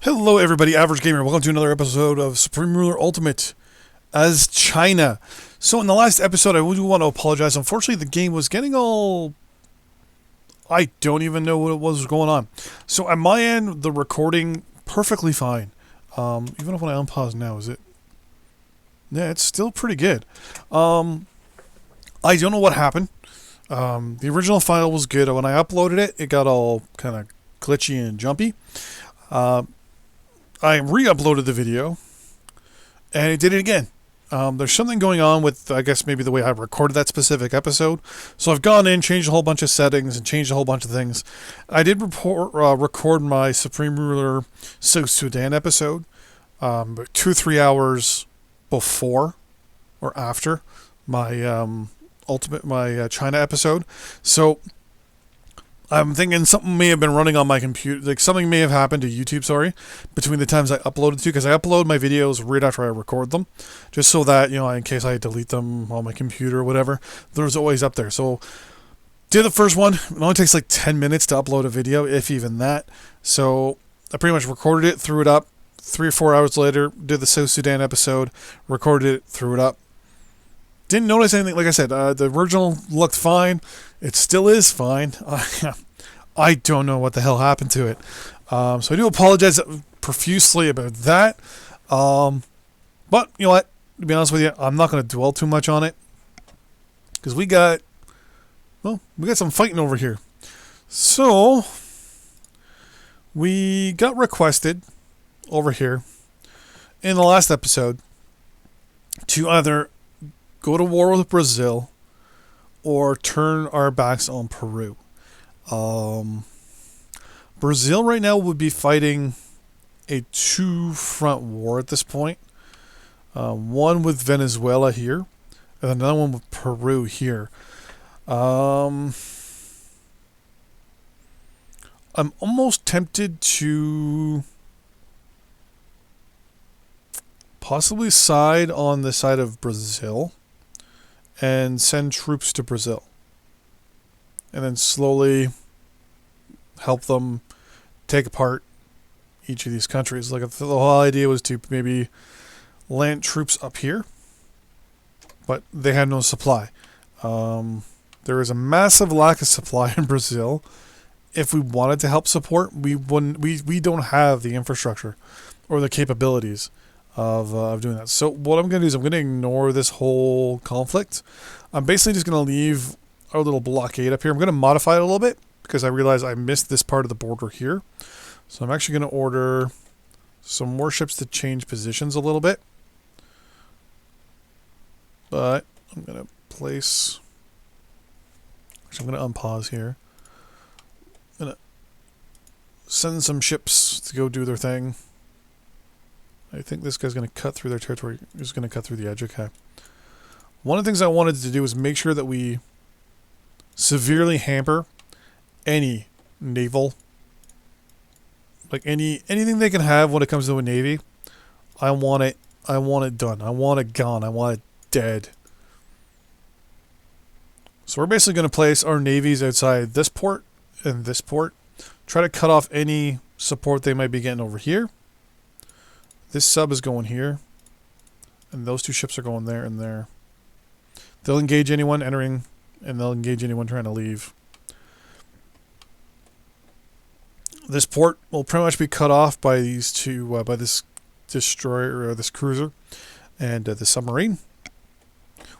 Hello, everybody. Average Gamer. Welcome to another episode of Supreme Ruler Ultimate as China. So, in the last episode, I do want to apologize. Unfortunately, the game was getting all. I don't even know what it was going on. So, at my end, the recording perfectly fine. Even if when I unpause now, is it? Yeah, it's still pretty good. I don't know what happened. The original file was good. When I uploaded it, it got all kind of glitchy and jumpy. I re-uploaded the video, and it did it again. There's something going on with, I guess, maybe the way I recorded that specific episode. So I've gone in, changed a whole bunch of settings, and changed a whole bunch of things. I did record my Supreme Ruler South Sudan episode 2-3 hours before or after my China episode. So I'm thinking something may have been running on my computer, like something may have happened to YouTube, between the times I uploaded to, because I upload my videos right after I record them, just so that, in case I delete them on my computer or whatever, there's always up there. So, did the first one. It only takes like 10 minutes to upload a video, if even that. So, I pretty much recorded it, threw it up. 3 or 4 hours later, did the South Sudan episode, recorded it, threw it up. Didn't notice anything. Like I said, the original looked fine. It still is fine. I don't know what the hell happened to it. So I do apologize profusely about that. But you know what? To be honest with you, I'm not going to dwell too much on it, because we got some fighting over here. So we got requested over here in the last episode to either go to war with Brazil or turn our backs on Peru. Brazil right now would be fighting a two-front war at this point. One with Venezuela here, and another one with Peru here. I'm almost tempted to possibly side on the side of Brazil and send troops to Brazil, and then slowly help them take apart each of these countries. Like, the whole idea was to maybe land troops up here, but they had no supply. There is a massive lack of supply in Brazil. If we wanted to help support, we wouldn't. We don't have the infrastructure or the capabilities of doing that. So what I'm going to do is I'm going to ignore this whole conflict. I'm basically just going to leave our little blockade up here. I'm going to modify it a little bit, because I realize I missed this part of the border here. So I'm actually going to order some warships to change positions a little bit. But I'm going to place... Actually, I'm going to unpause here. I'm going to send some ships to go do their thing. I think this guy's going to cut through their territory. He's going to cut through the edge. Okay. One of the things I wanted to do was make sure that we severely hamper any naval, like anything they can have when it comes to a navy. I want it done. I want it gone. I want it dead. So we're basically going to place our navies outside this port and this port. Try to cut off any support they might be getting over here. This sub is going here, and those two ships are going there and there. They'll engage anyone entering, and they'll engage anyone trying to leave. This port will pretty much be cut off by these two, by this destroyer, or this cruiser, and the submarine,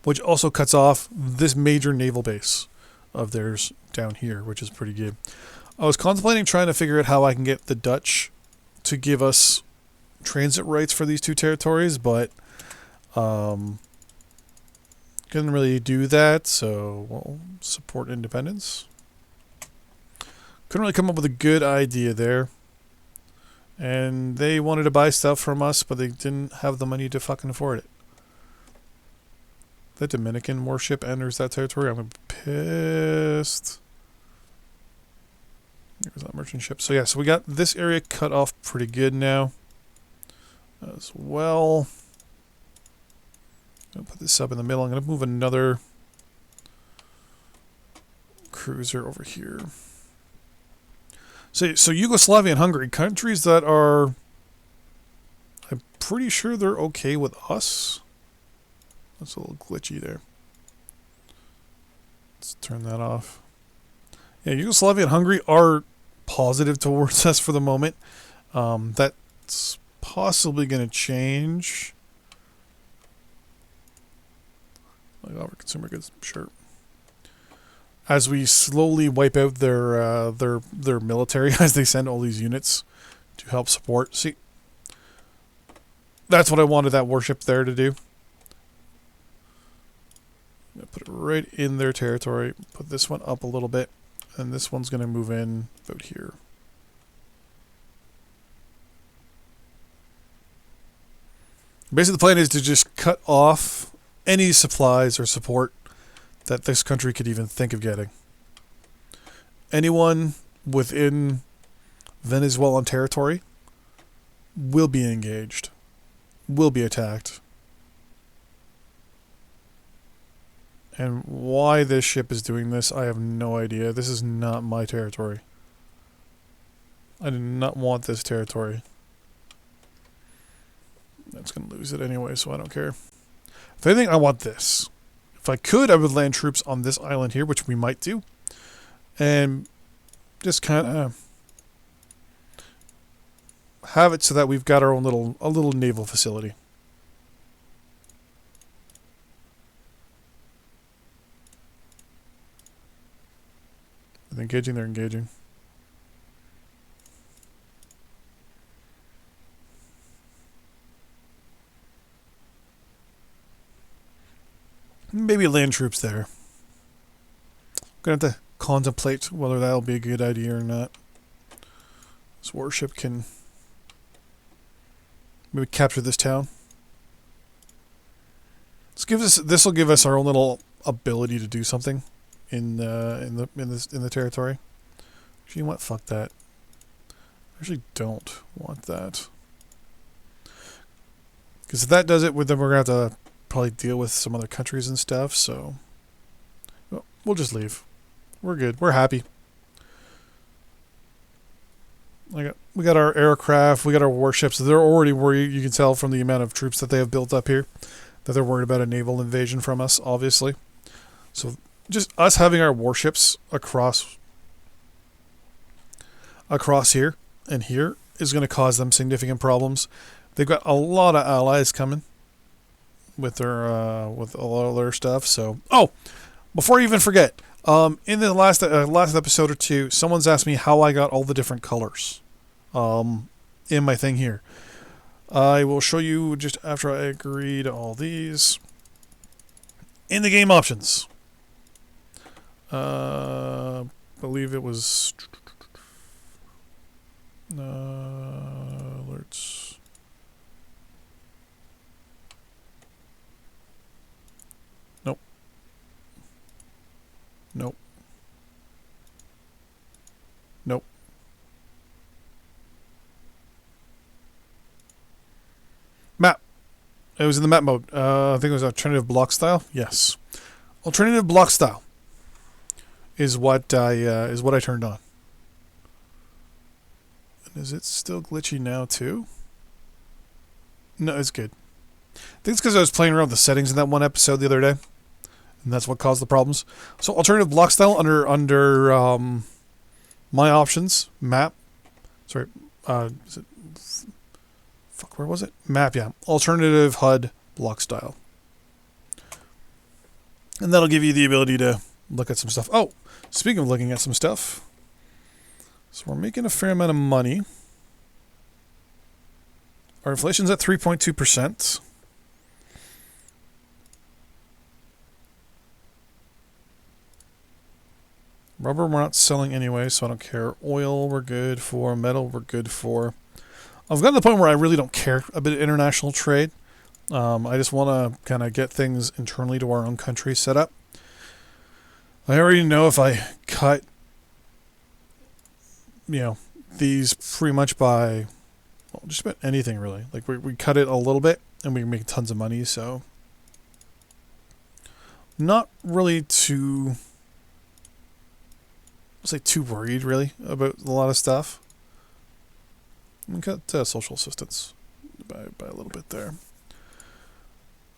which also cuts off this major naval base of theirs down here, which is pretty good. I was contemplating trying to figure out how I can get the Dutch to give us transit rights for these two territories, but couldn't really do that, so we'll support independence. Couldn't really come up with a good idea there, and they wanted to buy stuff from us, but they didn't have the money to fucking afford it. The Dominican warship enters that territory. I'm pissed. There's that merchant ship. So yeah, so we got this area cut off pretty good now as well. I'm going to put this up in the middle. I'm going to move another cruiser over here. So Yugoslavia and Hungary, countries that are pretty sure they're okay with us. That's a little glitchy there. Let's turn that off. Yeah, Yugoslavia and Hungary are positive towards us for the moment. That's possibly going to change. Like our consumer goods, sure. As we slowly wipe out their military, as they send all these units to help support. See, that's what I wanted that warship there to do. I'm going to put it right in their territory. Put this one up a little bit. And this one's going to move in about here. Basically, the plan is to just cut off any supplies or support that this country could even think of getting. Anyone within Venezuelan territory will be engaged, will be attacked. And why this ship is doing this, I have no idea. This is not my territory. I do not want this territory. That's going to lose it anyway, so I don't care. If anything, I want this. If I could, I would land troops on this island here, which we might do. And just kind of have it so that we've got our own little naval facility. Are they engaging? They're engaging. Maybe land troops there. I'm going to have to contemplate whether that'll be a good idea or not. This warship can maybe capture this town. This will give us our own little ability to do something in the territory. Actually, you know what? Fuck that. I actually don't want that. Because if that does it, then we're going to have to probably deal with some other countries and stuff, so we'll just leave. We're good. We're happy. We got our aircraft, we got our warships. They're already worried, you can tell from the amount of troops that they have built up here, that they're worried about a naval invasion from us, obviously. So just us having our warships across here and here is going to cause them significant problems. They've got a lot of allies coming with their with a lot of their stuff. So, before I even forget, in the last episode or two, someone's asked me how I got all the different colors in my thing here. I will show you just after I agree to all these. In the game options, believe it was alerts. Nope. Nope. Map. It was in the map mode. I think it was alternative block style. Yes. Alternative block style is what I turned on. And is it still glitchy now too? No, it's good. I think it's because I was playing around with the settings in that one episode the other day. And that's what caused the problems. So alternative block style under my options, map. Sorry, is it, fuck, where was it? Map, yeah. Alternative HUD block style. And that'll give you the ability to look at some stuff. Oh, speaking of looking at some stuff. So we're making a fair amount of money. Our inflation's at 3.2%. Rubber we're not selling anyway, so I don't care. Oil we're good for. Metal we're good for. I've gotten to the point where I really don't care a bit of international trade. I just want to kind of get things internally to our own country set up. I already know if I cut, these pretty much by, well, just about anything really. Like we cut it a little bit and we can make tons of money, so not really too worried really about a lot of stuff. We got social assistance. by a little bit there.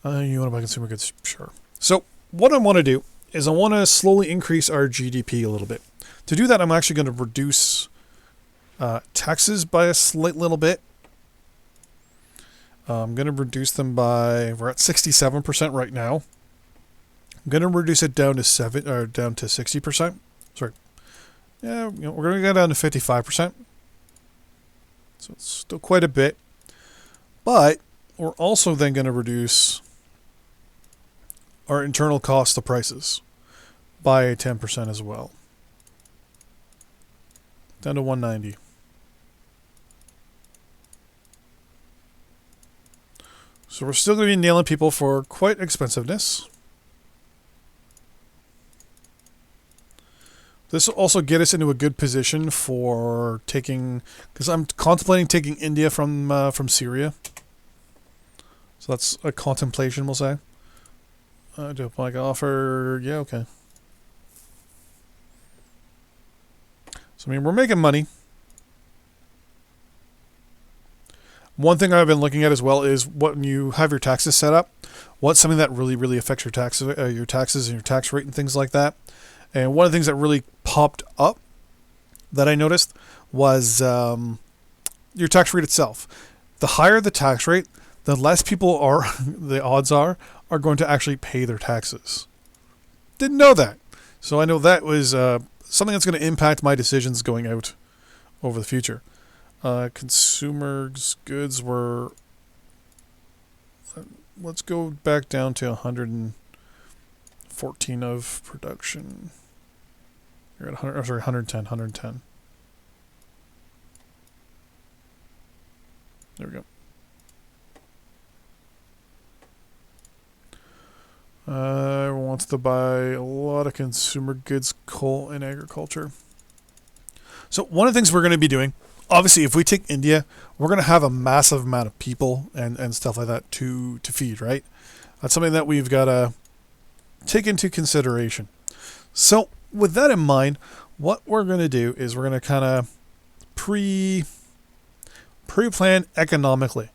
You want to buy consumer goods? Sure. So what I want to do is I want to slowly increase our GDP a little bit. To do that, I'm actually going to reduce taxes by a slight little bit. I'm going to reduce them by, we're at 67% right now. I'm going to reduce it down to 60%. Sorry. Yeah, we're going to go down to 55%. So it's still quite a bit. But we're also then going to reduce our internal cost of prices by 10% as well. Down to 190. So we're still going to be nailing people for quite expensiveness. This will also get us into a good position for taking, because I'm contemplating taking India from Syria. So that's a contemplation, we'll say. Do I offer? Yeah, okay. So I mean, we're making money. One thing I've been looking at as well is when you have your taxes set up, what's something that really, really affects your taxes and your tax rate and things like that. And one of the things that really popped up that I noticed was your tax rate itself. The higher the tax rate, the less people the odds are going to actually pay their taxes. Didn't know that. So I know that was something that's going to impact my decisions going out over the future. Consumer goods were, let's go back down to 114 of production. You're at 110. There we go. Wants to buy a lot of consumer goods, coal, and agriculture. So one of the things we're going to be doing, obviously, if we take India, we're going to have a massive amount of people and stuff like that to feed, right? That's something that we've got to take into consideration. So with that in mind, what we're going to do is we're going to kind of pre-plan economically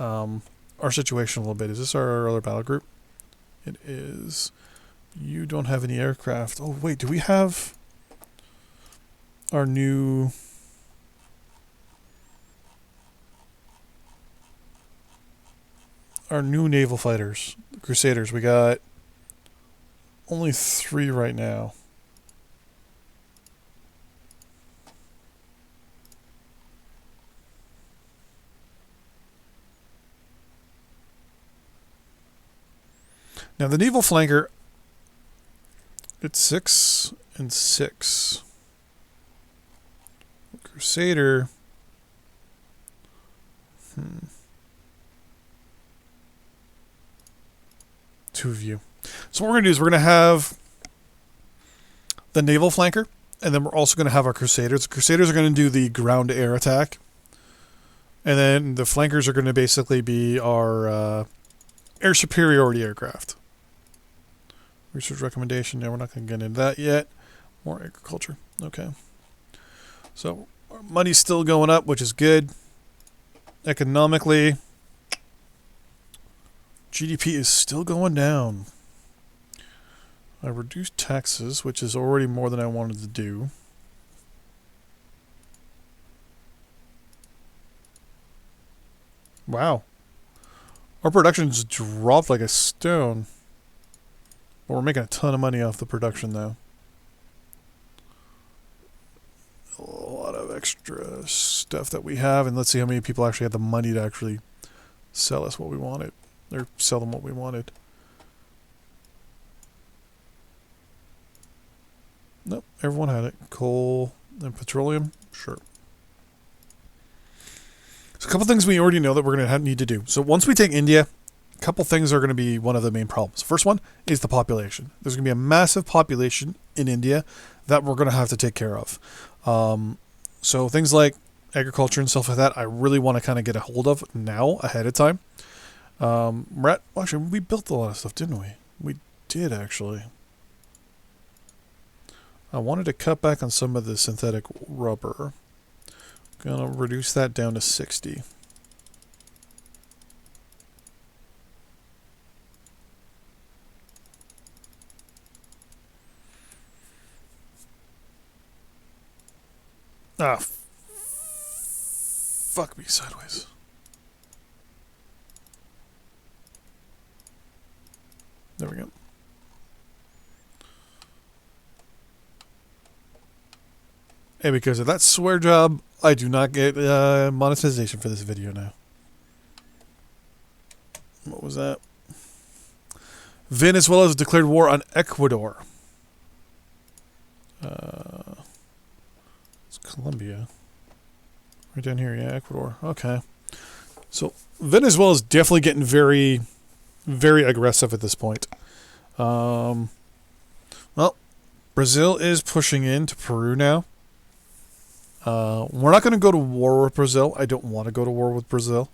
our situation a little bit. Is this our other battle group? It is. You don't have any aircraft. Oh, wait, do we have our new... Our new naval fighters, Crusaders? We got only 3 right now. Now the naval flanker, it's 6 and 6. Crusader. 2 of you. So what we're going to do is we're going to have the naval flanker, and then we're also going to have our Crusaders. The Crusaders are going to do the ground-to-air attack, and then the flankers are going to basically be our air superiority aircraft. Research recommendation. Yeah, we're not going to get into that yet. More agriculture. Okay. So our money's still going up, which is good. Economically, GDP is still going down. I reduced taxes, which is already more than I wanted to do. Wow. Our production's dropped like a stone. But we're making a ton of money off the production, though. A lot of extra stuff that we have, and let's see how many people actually have the money to actually sell us what we wanted. Or sell them what we wanted. Nope, everyone had it. Coal and petroleum? Sure. So a couple things we already know that we're going to need to do. So once we take India, a couple things are going to be one of the main problems. First one is the population. There's going to be a massive population in India that we're going to have to take care of. So things like agriculture and stuff like that, I really want to kind of get a hold of now ahead of time. Actually, we built a lot of stuff, didn't we? We did, actually. I wanted to cut back on some of the synthetic rubber. Gonna reduce that down to 60. Ah, fuck me sideways. There we go. And because of that swear job, I do not get monetization for this video now. What was that? Venezuela has declared war on Ecuador. It's Colombia. Right down here, yeah, Ecuador. Okay. So Venezuela is definitely getting very, very aggressive at this point. Well, Brazil is pushing into Peru now. We're not going to go to war with Brazil. I don't want to go to war with Brazil.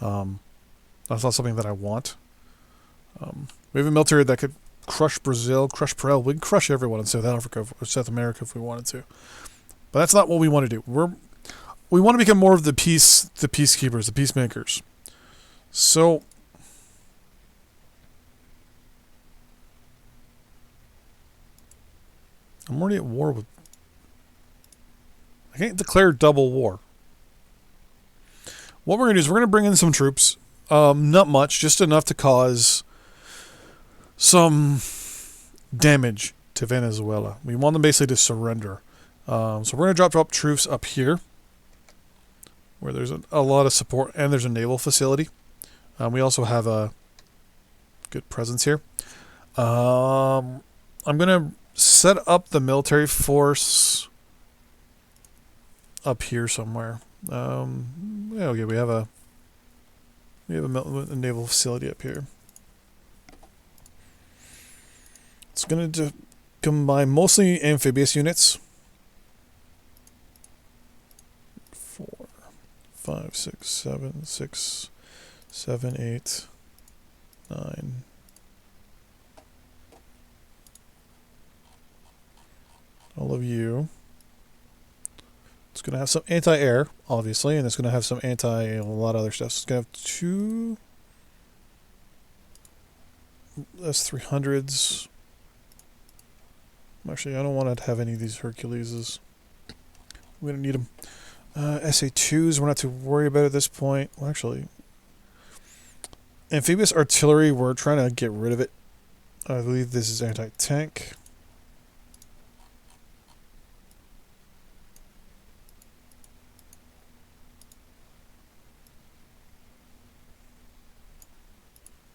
That's not something that I want. We have a military that could crush Brazil, crush Peru. We can crush everyone in South Africa or South America if we wanted to. But that's not what we want to do. We want to become more of the peacekeepers, the peacemakers. So I'm already at war with. I can't declare double war. What we're going to do is we're going to bring in some troops. Not much, just enough to cause some damage to Venezuela. We want them basically to surrender. So we're going to drop troops up here, where there's a lot of support, and there's a naval facility. We also have a good presence here. I'm going to set up the military force up here somewhere. Yeah, okay, we have a naval facility up here. It's going to combine mostly amphibious units. 4, 5, 6, 7, 6, 7, 8, 9. All of you. It's going to have some anti-air, obviously, and it's going to have some a lot of other stuff. So it's going to have 2 S-300s. Actually, I don't want to have any of these Herculeses. We don't need them. SA-2s, we're not too worried about at this point. Well, actually, amphibious artillery, we're trying to get rid of it. I believe this is anti-tank.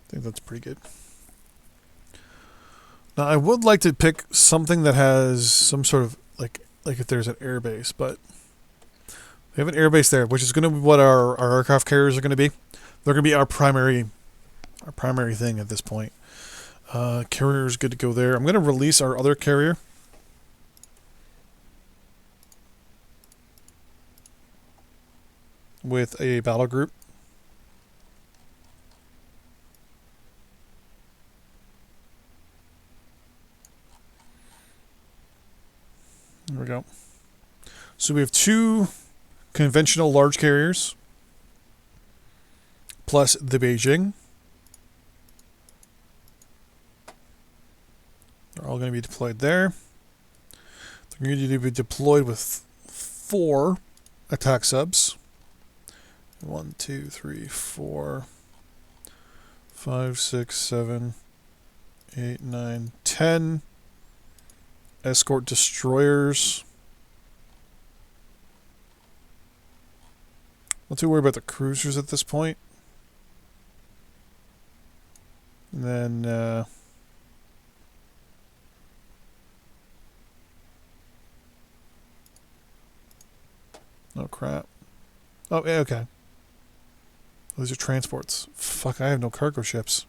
I think that's pretty good. Now, I would like to pick something that has some sort of, like if there's an airbase, but we have an airbase there, which is going to be what our aircraft carriers are going to be. They're going to be our primary thing at this point. Carrier is good to go there. I'm going to release our other carrier. With a battle group. There we go. So we have 2 conventional large carriers, plus the Beijing. They're all going to be deployed there. They're going to be deployed with 4 attack subs. 1, 2, 3, 4, 5, 6, 7, 8, 9, 10 escort destroyers. Not too worried about the cruisers at this point. And then oh crap. Oh yeah, okay. Those are transports. Fuck, I have no cargo ships.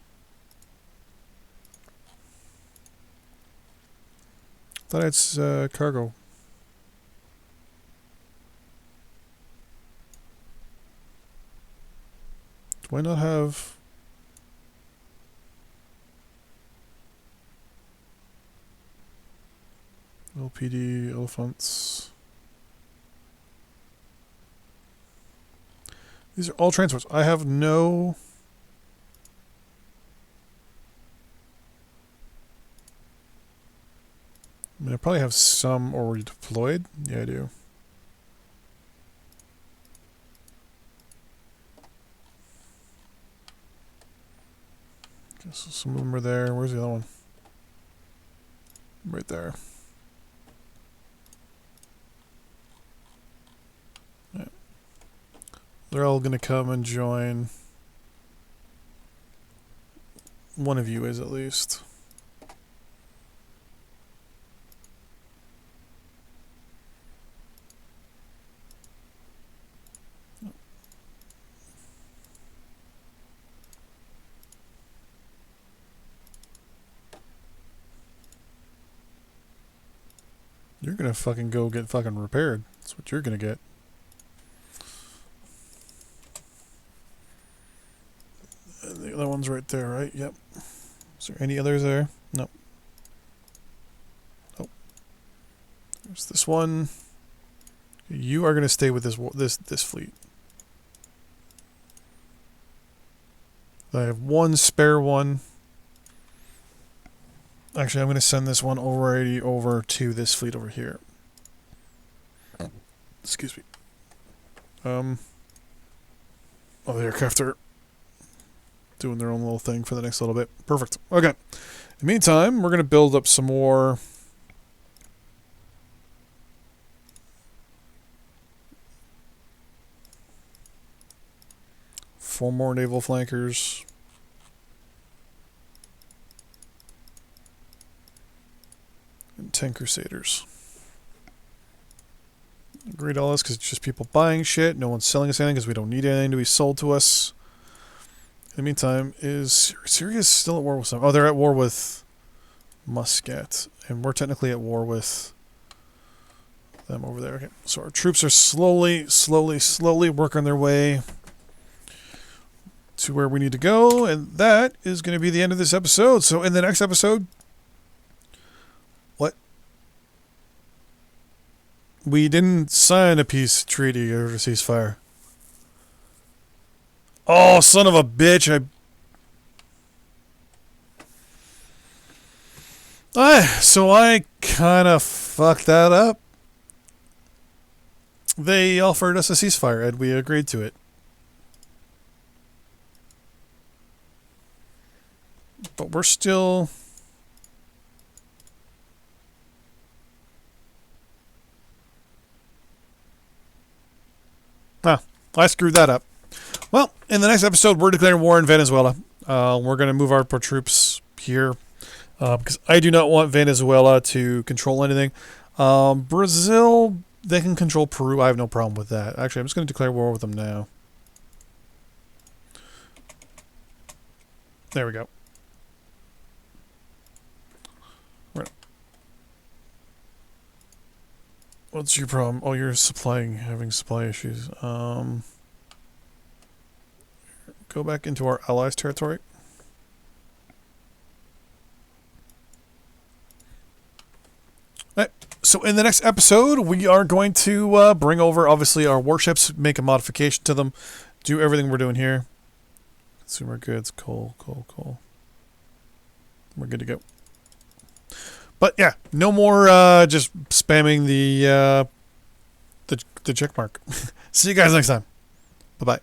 Thought it's cargo. Do I not have... LPD, elephants... These are all transports. I have no... I mean, I probably have some already deployed. Yeah, I do. So some of them are there. Where's the other one? Right there. Yeah. They're all going to come and join. One of you is at least. You're gonna fucking go get fucking repaired. That's what you're gonna get. And the other one's right there, right? Yep. Is there any others there? Nope. Oh. There's this one. You are gonna stay with this fleet. I have one spare one. Actually, I'm going to send this one already over to this fleet over here. Excuse me. Oh, the aircraft are doing their own little thing for the next little bit. Perfect. Okay. In the meantime, we're going to build up some more. Four more naval flankers. And 10 Crusaders. Agreed all this because it's just people buying shit. No one's selling us anything because we don't need anything to be sold to us. In the meantime, is Syria still at war with some? Oh, they're at war with Muscat. And we're technically at war with them over there. Okay. So our troops are slowly working their way to where we need to go. And that is going to be the end of this episode. So in the next episode, we didn't sign a peace treaty or a ceasefire. Oh, son of a bitch. So I kind of fucked that up. They offered us a ceasefire and we agreed to it. But we're still... I screwed that up. Well, in the next episode, we're declaring war in Venezuela. We're going to move our troops here because I do not want Venezuela to control anything. Brazil, they can control Peru. I have no problem with that. Actually, I'm just going to declare war with them now. There we go. What's your problem? Oh, you're having supply issues. Go back into our allies' territory. Alright, so in the next episode, we are going to bring over, obviously, our warships, make a modification to them, do everything we're doing here. Consumer goods, coal. We're good to go. But yeah, no more just spamming the check mark. See you guys next time. Bye-bye.